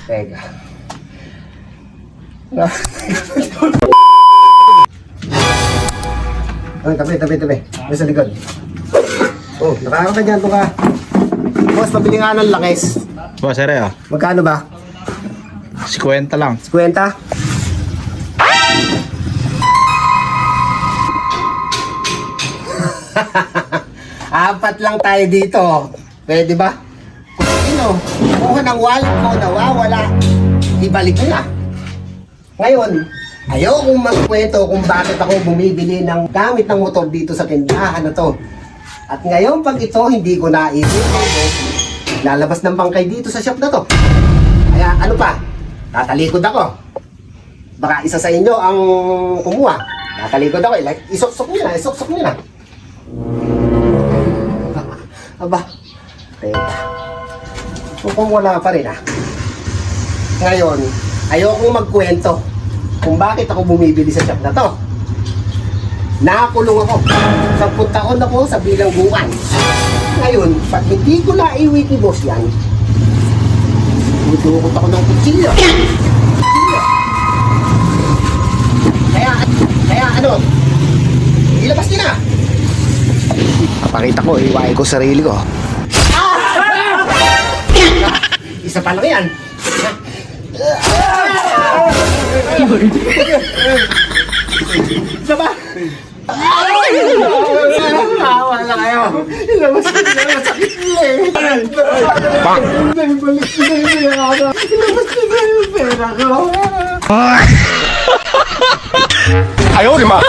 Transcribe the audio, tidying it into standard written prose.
Teka. Ay, tabi. May sa likod. Oh, nakakaka dyan ito ka. Boss, pabili nga ng langis. Boss, ere Magkano ba? 50 lang. 50? Apat lang tayo dito. Pwede ba? Kung sino, kuha ng wallet ko, nawawala. Ibalik mo na. Ngayon, ayokong magkwento kung bakit ako bumibili ng gamit ng motor dito sa tindahan na to. At ngayon, pag ito hindi ko naisip, lalabas ng bangkay dito sa shop na to. Kaya ano pa, tatalikod ako. Baka isa sa inyo ang kumuha. Tatalikod ako, isok-sok nyo na. Aba, teka. Mukhang wala pa rin Ngayon, ayokong magkwento kung bakit ako bumibili sa shop na to. Nakakulong ako. 10 taon ako sa bilangguan. Ngayon, pag hindi ko naiwi ni boss yan, dudukot ako ng kutsilyo. Kaya ano, ilabas niyo na. Papakita ko, iwain ko sarili ko. Isa pa lang yan. Isa pa. Wala kayo. Ilabas ko na, sakit nila Balik ko na yung pera. Ilabas ko na yung pera ko. Ayaw, di ma.